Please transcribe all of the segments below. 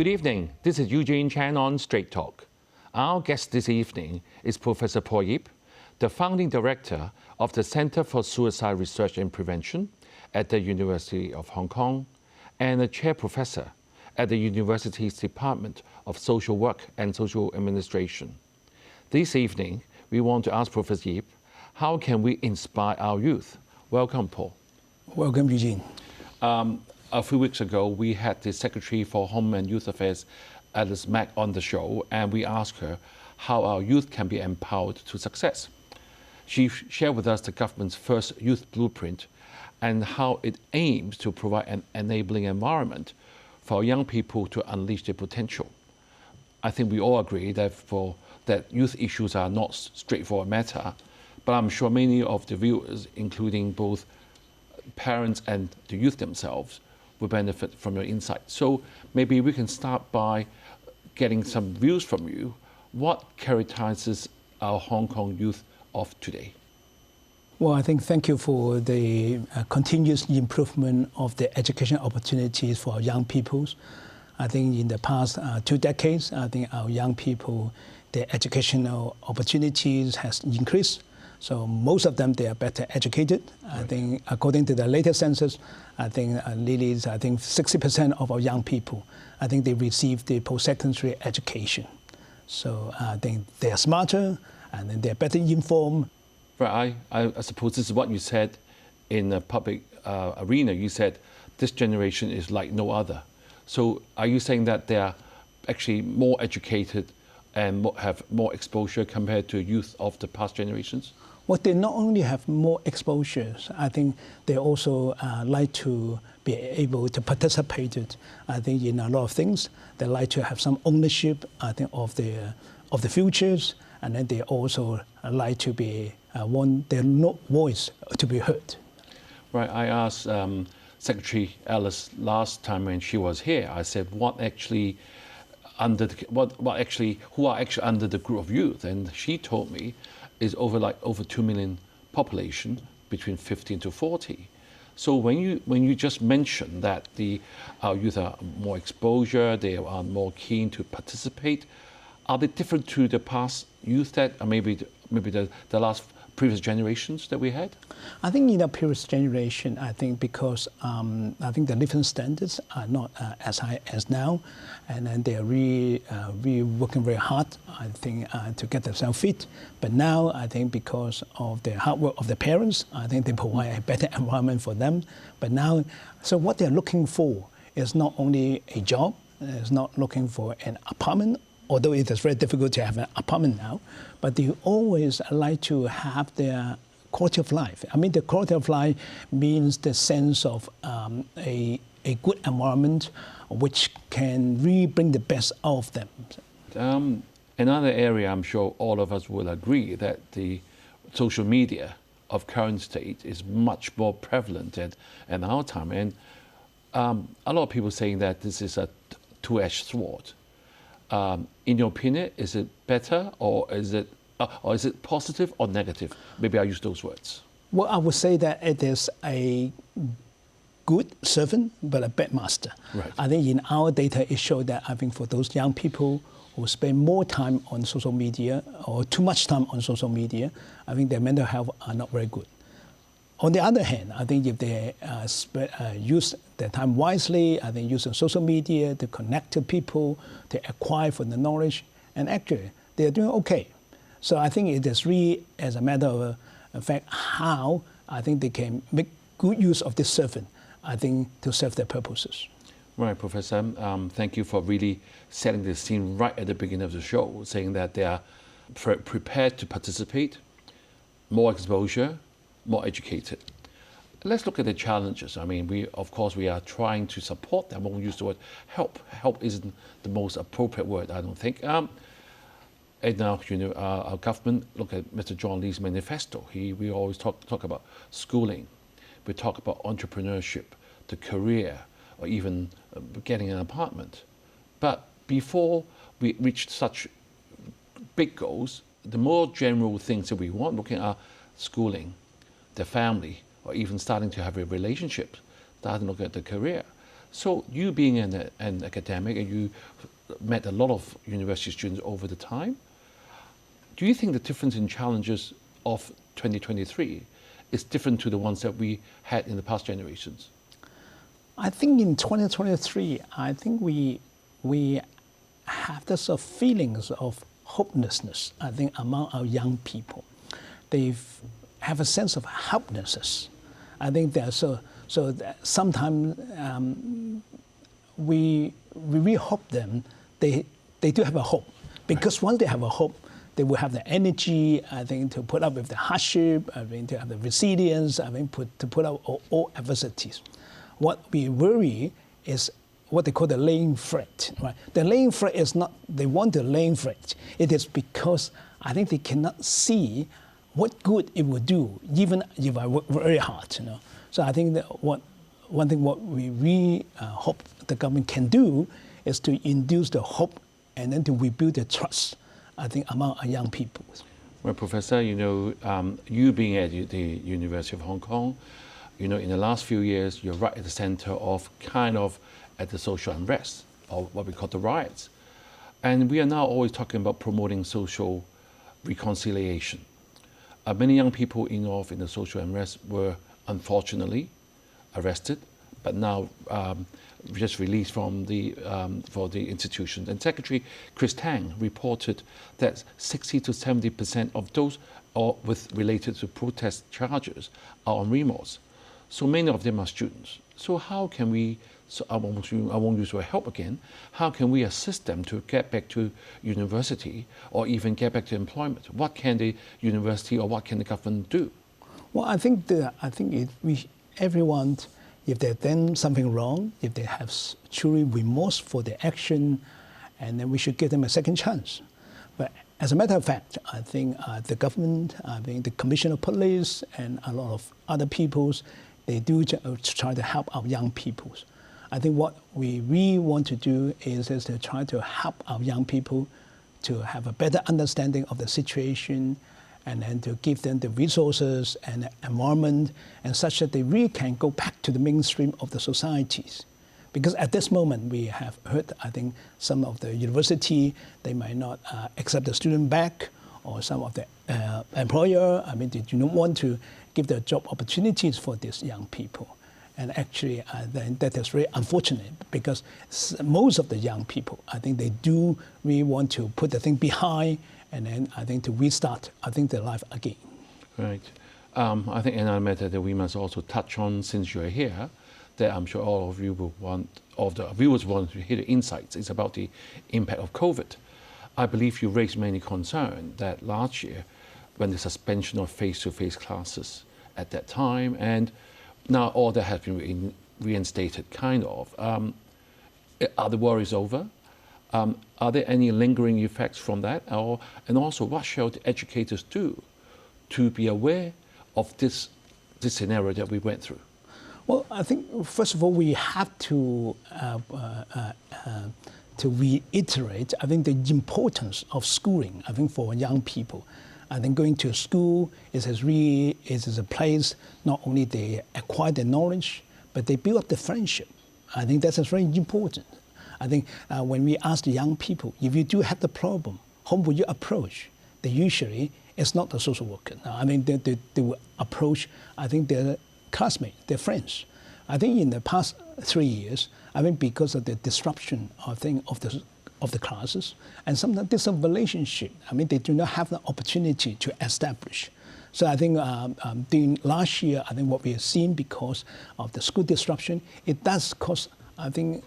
Good evening. This is Eugene Chan on Straight Talk. Our guest this evening is Professor Paul Yip, the founding director of the Center for Suicide Research and Prevention at the University of Hong Kong and a chair professor at the university's Department of Social Work and Social Administration. This evening, we want to ask Professor Yip, how can we inspire our youth? Welcome, Paul. Welcome, Eugene. A few weeks ago, we had the Secretary for Home and Youth Affairs, Alice Mack, on the show, and we asked her how our youth can be empowered to success. She shared with us the government's first youth blueprint and how it aims to provide an enabling environment for young people to unleash their potential. I think we all agree that youth issues are not straightforward matter, but I'm sure many of the viewers, including both parents and the youth themselves, will benefit from your insight. So maybe we can start by getting some views from you. What characterizes our Hong Kong youth of today? Well, I think thank you for the continuous improvement of the education opportunities for our young people. I think in the past 2 decades, I think our young people, their educational opportunities has increased. So most of them, they are better educated. Right. I think according to the latest census, I think 60% of our young people, I think they receive the post-secondary education. So I think they are smarter and then they're better informed. Right, I suppose this is what you said in the public arena. You said this generation is like no other. So are you saying that they are actually more educated and have more exposure compared to youth of the past generations? Well, they not only have more exposures, I think they also like to be able to participate, I think, in a lot of things. They like to have some ownership, I think, of the futures, and then they also like to be want their voice to be heard. Right. I asked Secretary Alice last time when she was here. I said, who are actually under the group of youth? And she told me is over 2 million population between 15 to 40. So when you just mentioned that our youth are more exposure, they are more keen to participate, are they different to the past youth that maybe the last previous generations that we had? I think in the previous generation, I think because I think the living standards are not as high as now, and then they are really working very hard, I think, to get themselves fit. But now, I think because of the hard work of the parents, I think they provide a better environment for them. But now, so what they're looking for is not only a job, it's not looking for an apartment, although it is very difficult to have an apartment now, but they always like to have their quality of life. I mean, the quality of life means the sense of a good environment which can really bring the best out of them. Another area, I'm sure all of us will agree, that the social media of current state is much more prevalent in our time. And a lot of people saying that this is a two-edged sword. In your opinion, is it better or is it positive or negative? Maybe I use those words. Well, I would say that it is a good servant, but a bad master. Right. I think in our data, it showed that I think for those young people who spend more time on social media or too much time on social media, I think their mental health are not very good. On the other hand, I think if they use their time wisely, I think using social media to connect to people, to acquire for the knowledge, and actually, they are doing okay. So I think it is really, as a matter of fact, how I think they can make good use of this servant, I think, to serve their purposes. Right, Professor. Thank you for really setting the scene right at the beginning of the show, saying that they are prepared to participate, more exposure, more educated. Let's look at the challenges. I mean, we are trying to support them. I won't use the word help. Help isn't the most appropriate word, I don't think. And now, our government, look at Mr. John Lee's manifesto. We always talk about schooling. We talk about entrepreneurship, the career, or even getting an apartment. But before we reach such big goals, the more general things that we want, looking at schooling, the family, or even starting to have a relationship, starting to look at the career. So you being an academic and you met a lot of university students over the time, do you think the difference in challenges of 2023 is different to the ones that we had in the past generations? I think in 2023, I think we have this sort of feelings of hopelessness, I think, among our young people. They have a sense of helplessness. I think they're so that sometimes we really hope them, they do have a hope. Because once they have a hope, they will have the energy, I think, to put up with the hardship, I think, to have the resilience, I think, to put up all adversities. What we worry is what they call the laying fret. Right? The laying fret is not they want to laying fret. It is because I think they cannot see what good it will do, even if I work very hard. You know? So I think that one thing what we really hope the government can do is to induce the hope and then to rebuild the trust, I think, among our young people. Well, Professor, you know, you being at the University of Hong Kong, you know, in the last few years, you're right at the center of kind of at the social unrest, or what we call the riots. And we are now always talking about promoting social reconciliation. Many young people involved in the social unrest were unfortunately arrested, but now just released from for the institutions. And Secretary Chris Tang reported that 60 to 70% of those related to protest charges are on remorse. So many of them are students. So how can we, I won't use your help again, how can we assist them to get back to university or even get back to employment? What can the university or what can the government do? Well, I think everyone, if they've done something wrong, if they have truly remorse for their action, and then we should give them a second chance. But as a matter of fact, I think the government, I think the Commissioner of Police and a lot of other peoples, they do try to help our young peoples. I think what we really want to do is to try to help our young people to have a better understanding of the situation, and then to give them the resources and the environment, and such that they really can go back to the mainstream of the societies. Because at this moment, we have heard, I think, some of the university, they might not accept the student back, or some of the employer, I mean, they do not want to give the job opportunities for these young people. And actually, then that is very unfortunate, because most of the young people, I think they do really want to put the thing behind, and then I think to restart, I think their life again. Right. I think another matter that we must also touch on, since you're here, that I'm sure all of you will want, all of the viewers want to hear the insights, is about the impact of COVID. I believe you raised many concerns that last year, when the suspension of face-to-face classes at that time, and now all that has been reinstated, kind of. Are the worries over? Are there any lingering effects from that? And also, what shall the educators do to be aware of this scenario that we went through? Well, I think, first of all, we have to reiterate, I think, the importance of schooling, I think, for young people. I think going to school is a place not only they acquire the knowledge, but they build up the friendship. I think that's very important. I think when we ask the young people, if you do have the problem, whom will you approach? They usually, it's not the social worker. I mean, they will approach, I think, their classmates, their friends. I think in the past 3 years, I think because of the disruption, I think, of the classes, and sometimes there's some relationship. I mean, they do not have the opportunity to establish. So I think during last year, I think what we have seen because of the school disruption, it does cause, I think,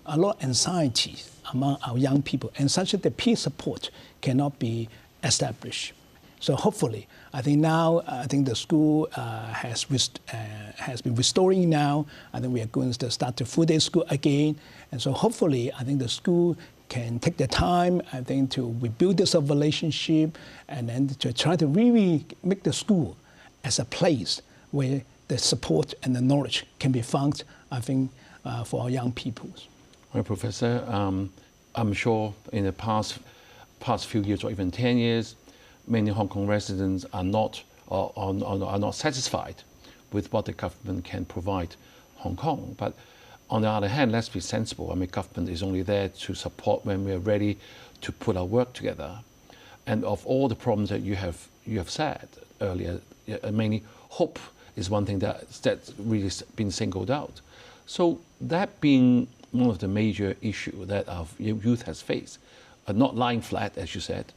a lot of anxiety among our young people, and such that the peer support cannot be established. So hopefully, I think now, I think the school has been restoring now. I think we are going to start the full day school again. And so hopefully, I think the school can take the time, I think, to rebuild this relationship, and then to try to really make the school as a place where the support and the knowledge can be found, I think, for our young people. Well, Professor, I'm sure in the past few years or even 10 years, many Hong Kong residents are not satisfied with what the government can provide Hong Kong. But on the other hand, let's be sensible. I mean, government is only there to support when we're ready to put our work together. And of all the problems that you have said earlier, mainly hope is one thing that's really been singled out. So that being one of the major issues that our youth has faced, not lying flat, as you said,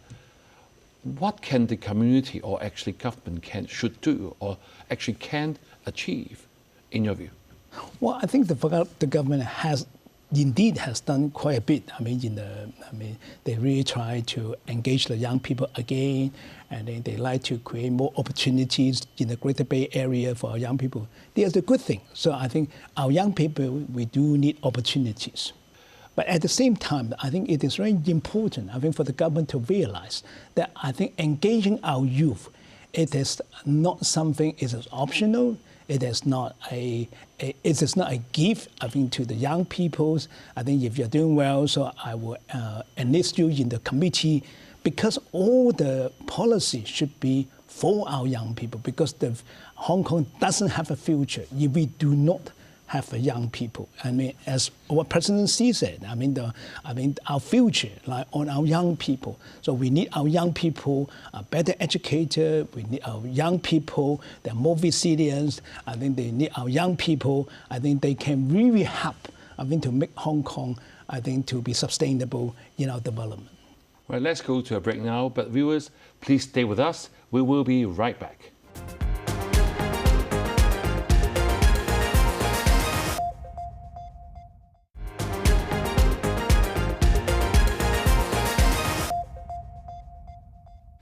what can the community or actually government should do or actually can achieve, in your view? Well, I think the government has done quite a bit. I mean, they really try to engage the young people again, and they like to create more opportunities in the Greater Bay Area for our young people. There's a good thing. So I think our young people, we do need opportunities. But at the same time, I think it is very important, I think, for the government to realize that I think engaging our youth, it is not something, it is optional. It is not a gift, I think, to the young people. I think if you're doing well, so I will enlist you in the committee, because all the policy should be for our young people, because Hong Kong doesn't have a future if we do not have a young people. I mean, as what President Xi said, I mean, our future lies on our young people. So we need our young people better educated. We need our young people that are more resilient. I think they need our young people. I think they can really help, I think, to make Hong Kong, I think, to be sustainable in our development. Well, let's go to a break now. But viewers, please stay with us. We will be right back.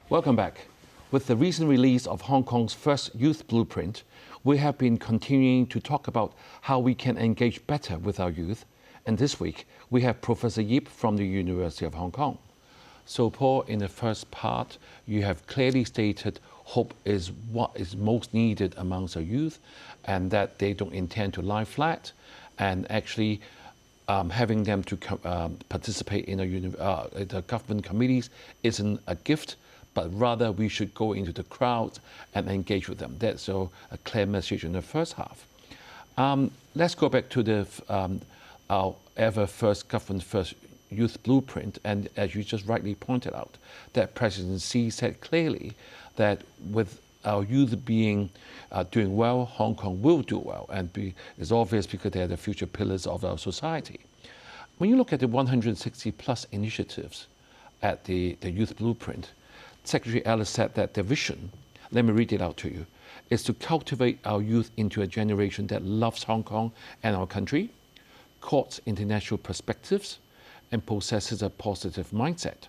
Welcome back. With the recent release of Hong Kong's first youth blueprint, we have been continuing to talk about how we can engage better with our youth. And this week, we have Professor Yip from the University of Hong Kong. So Paul, in the first part, you have clearly stated hope is what is most needed amongst our youth, and that they don't intend to lie flat, and actually having them to participate in the government committees isn't a gift, but rather we should go into the crowd and engage with them. That's a clear message in the first half. Let's go back to our government first youth blueprint, and as you just rightly pointed out, that President Xi said clearly that with our youth doing well, Hong Kong will do well, and it's obvious because they are the future pillars of our society. When you look at the 160 plus initiatives at the youth blueprint, Secretary Ellis said that their vision, let me read it out to you, is to cultivate our youth into a generation that loves Hong Kong and our country, courts international perspectives, and possesses a positive mindset.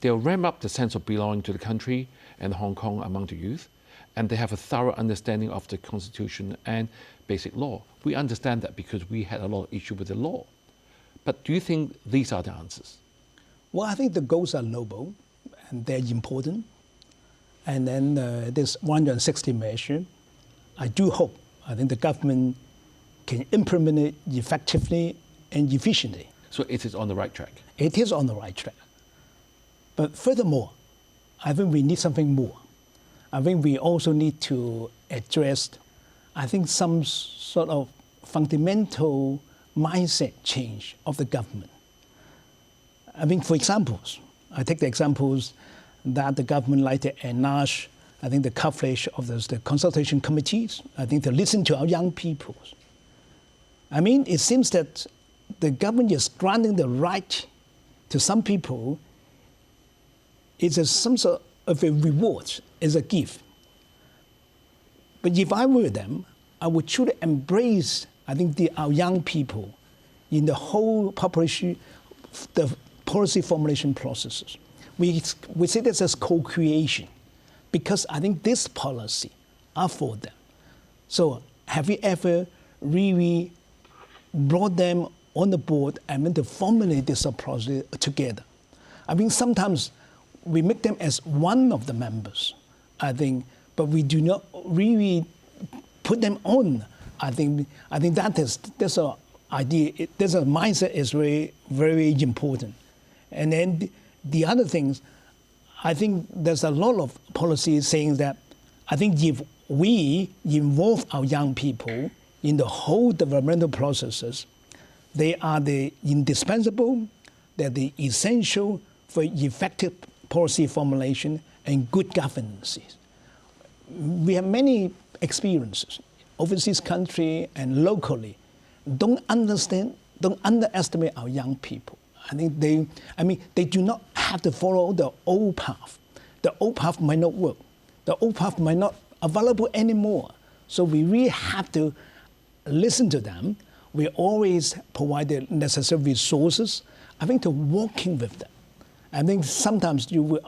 They'll ramp up the sense of belonging to the country and Hong Kong among the youth, and they have a thorough understanding of the Constitution and basic law. We understand that because we had a lot of issue with the law. But do you think these are the answers? Well, I think the goals are noble, and they're important. And then this 160 measure, I do hope, I think the government can implement it effectively and efficiently. So it is on the right track? It is on the right track. But furthermore, I think we need something more. I think we also need to address, I think, some sort of fundamental mindset change of the government. I mean, for examples, I take the examples that the government like to enlarge, I think, the coverage of the consultation committees, I think, to listen to our young people. I mean, it seems that the government is granting the right to some people. It's some sort of a reward, as a gift. But if I were them, I would truly embrace, I think, our young people in the whole population, the policy formulation processes. We see this as co-creation, because I think this policy are for them. So have you ever really brought them on the board and then to formulate this policy together? I mean, sometimes we make them as one of the members, I think, but we do not really put them on. I think that's an idea. There's a mindset is very, very important. And then the other things, I think there's a lot of policies saying that I think if we involve our young people in the whole developmental processes, they are the indispensable, they're the essential for effective policy formulation and good governance. We have many experiences, overseas country and locally. Don't underestimate our young people. I think they do not have to follow the old path. The old path might not work. The old path might not available anymore. So we really have to listen to them. We always provide the necessary resources, I think, to working with them. I think sometimes you will,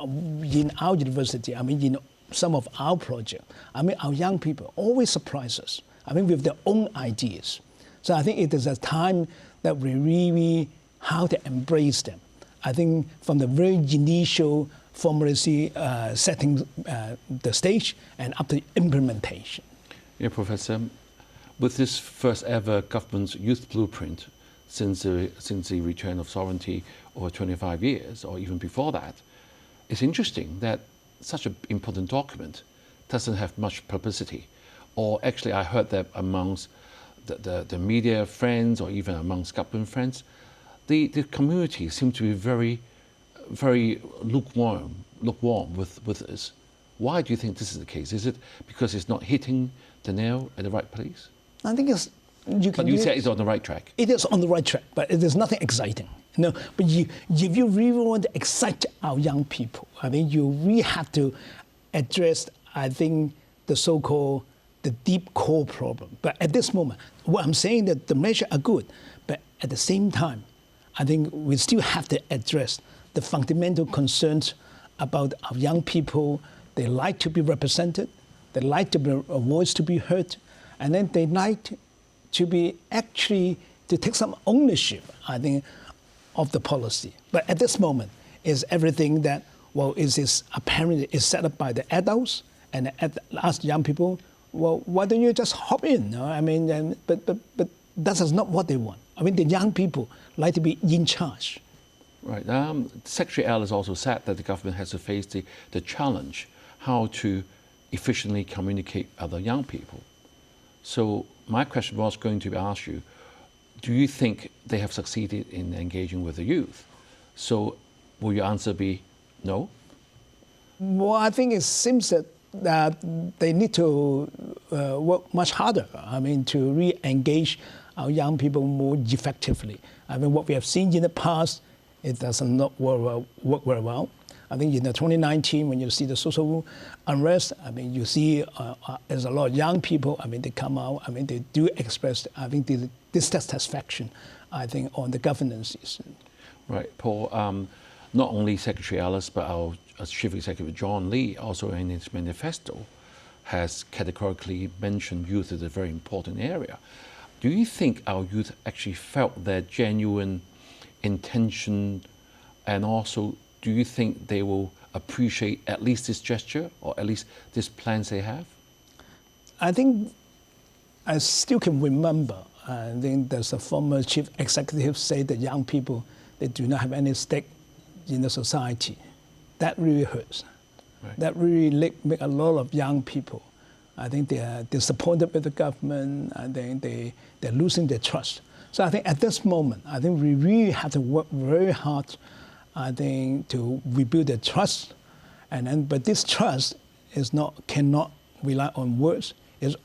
in our university, in some of our projects, our young people always surprise us, with their own ideas. So I think it is a time that we really have to embrace them. I think from the very initial formulacy setting the stage and up to implementation. Yeah, Professor, with this first ever government youth blueprint since the return of sovereignty over 25 years, or even before that, it's interesting that such an important document doesn't have much publicity. Or actually, I heard that amongst the media friends, or even amongst government friends, the community seems to be very, very lukewarm with this. Why do you think this is the case? Is it because it's not hitting the nail at the right place? I think it's But you say it's on the right track. It is on the right track, but it is nothing exciting. No, but if you really want to excite our young people, you really have to address, the so-called the deep core problem. But at this moment, what I'm saying that the measures are good, but at the same time, I think we still have to address the fundamental concerns about our young people. They like to be represented, they like to be a voice to be heard, and then they like to be actually to take some ownership, of the policy. But at this moment, is everything that is apparently is set up by the adults and ask young people, well, why don't you just hop in? But that is not what they want. The young people like to be in charge. Right. Secretary Ellis also said that the government has to face the challenge how to efficiently communicate with other young people. So my question was going to ask you, do you think they have succeeded in engaging with the youth? So will your answer be no? Well, I think it seems that they need to work much harder, to re-engage our young people more effectively. What we have seen in the past, it does not work very well. In 2019, when you see the social unrest, you see there's a lot of young people, they come out, they do express, dissatisfaction, on the governance. Right, Paul, not only Secretary Ellis, but our Chief Executive John Lee, also in his manifesto, has categorically mentioned youth as a very important area. Do you think our youth actually felt their genuine intention, and also do you think they will appreciate at least this gesture or at least these plans they have? I still can remember, there's a former chief executive say that young people, they do not have any stake in the society. That really hurts. Right. That really make a lot of young people, they're disappointed with the government, they're losing their trust. So at this moment, we really have to work very hard, to rebuild the trust, but this trust cannot rely on words. It's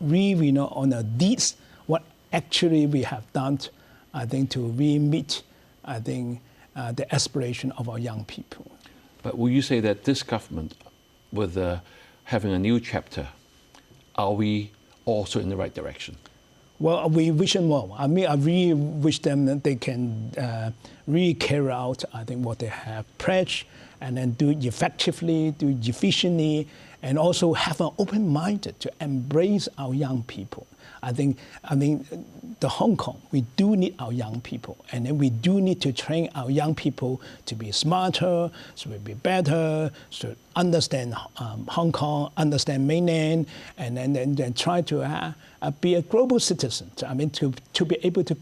really not on the deeds. What actually we have done, to really meet, the aspiration of our young people. But will you say that this government, with having a new chapter, are we also in the right direction? Well, we wish them well. I really wish them that they can really carry out, what they have pledged, and then do it effectively, do it efficiently, and also have an open mind to embrace our young people. The Hong Kong, we do need our young people, and then we do need to train our young people to be smarter, to be better, to understand Hong Kong, understand mainland, and then try to be a global citizen. To be able to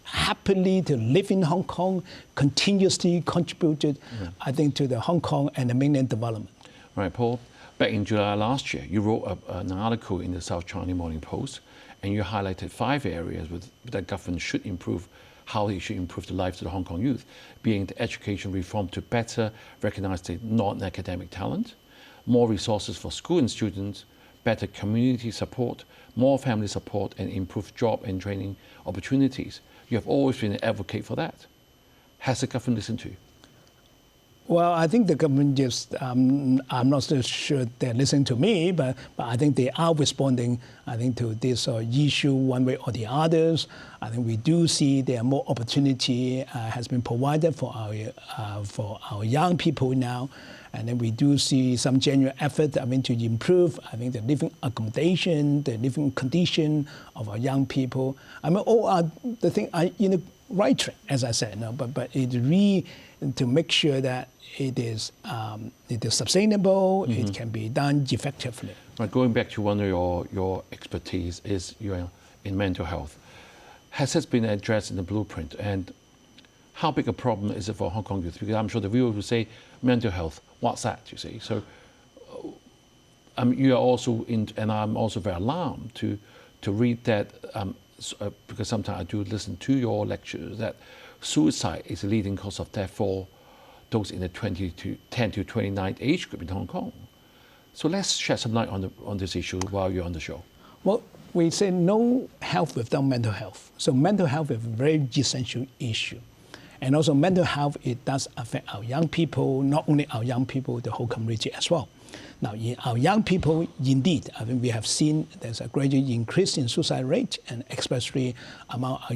happily to live in Hong Kong, continuously contributed, to the Hong Kong and the mainland development. Right, Paul. Back in July last year, you wrote an article in the South China Morning Post, and you highlighted 5 areas that government should improve, how it should improve the lives of the Hong Kong youth, being the education reform to better recognize the non-academic talent, more resources for school and students, better community support, more family support, and improved job and training opportunities. You have always been an advocate for that. Has the government listened to you? Well, I think the government just, I'm not so sure they're listening to me, but I think they are responding, I think, to this issue one way or the others. I think we do see there are more opportunity has been provided for our young people now. And then we do see some genuine effort, I mean, to improve, I think, the living accommodation, the living condition of our young people. I mean, all are the thing, right track, as I said, no, but it really to make sure that it is sustainable, it can be done effectively. Right, going back to one of your expertise is you're in mental health. Has this been addressed in the blueprint? And how big a problem is it for Hong Kong youth? Because I'm sure the viewers will say, mental health, what's that, you see? So you are also and I'm also very alarmed to read that, because sometimes I do listen to your lectures, that suicide is the leading cause of death for those in the 10 to 29 age group in Hong Kong. So let's shed some light on this issue while you're on the show. Well, we say no health without mental health. So mental health is a very essential issue. And also mental health, it does affect our young people, not only our young people, the whole community as well. Now, in our young people, indeed, I mean, we have seen there's a gradual increase in suicide rate, and especially among our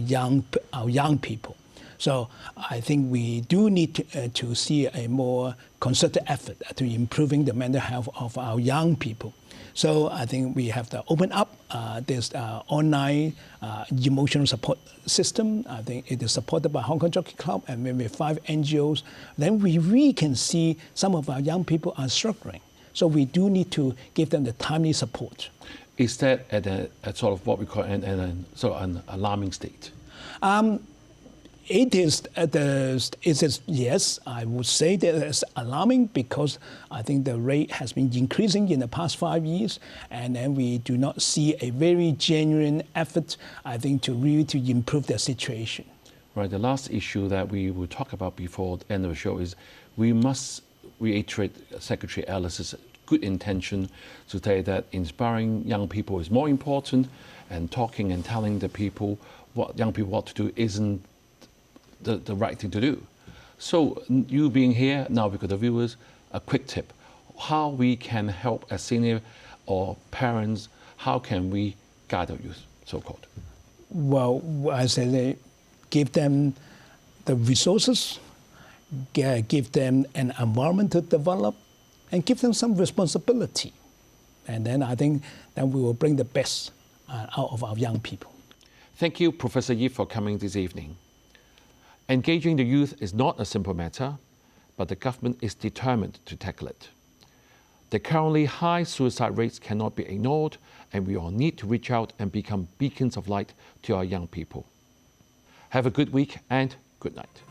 young people. So I think we do need to see a more concerted effort to improving the mental health of our young people. So I think we have to open up this online emotional support system. I think it is supported by Hong Kong Jockey Club and maybe 5 NGOs. Then we really can see some of our young people are struggling. So we do need to give them the timely support. Is that at sort of what we call an alarming state? It is, yes, I would say that it's alarming because I think the rate has been increasing in the past 5 years, and then we do not see a very genuine effort, I think, to really to improve the situation. Right, the last issue that we will talk about before the end of the show is we must reiterate Secretary Ellis's good intention to say that inspiring young people is more important, and talking and telling the people young people what to do isn't the right thing to do. So you being here, now because the viewers, a quick tip, how we can help as senior or parents, how can we guide our youth, so-called? Well, I say give them the resources, give them an environment to develop, and give them some responsibility. And then I think that we will bring the best out of our young people. Thank you, Professor Yip, for coming this evening. Engaging the youth is not a simple matter, but the government is determined to tackle it. The currently high suicide rates cannot be ignored, and we all need to reach out and become beacons of light to our young people. Have a good week and good night.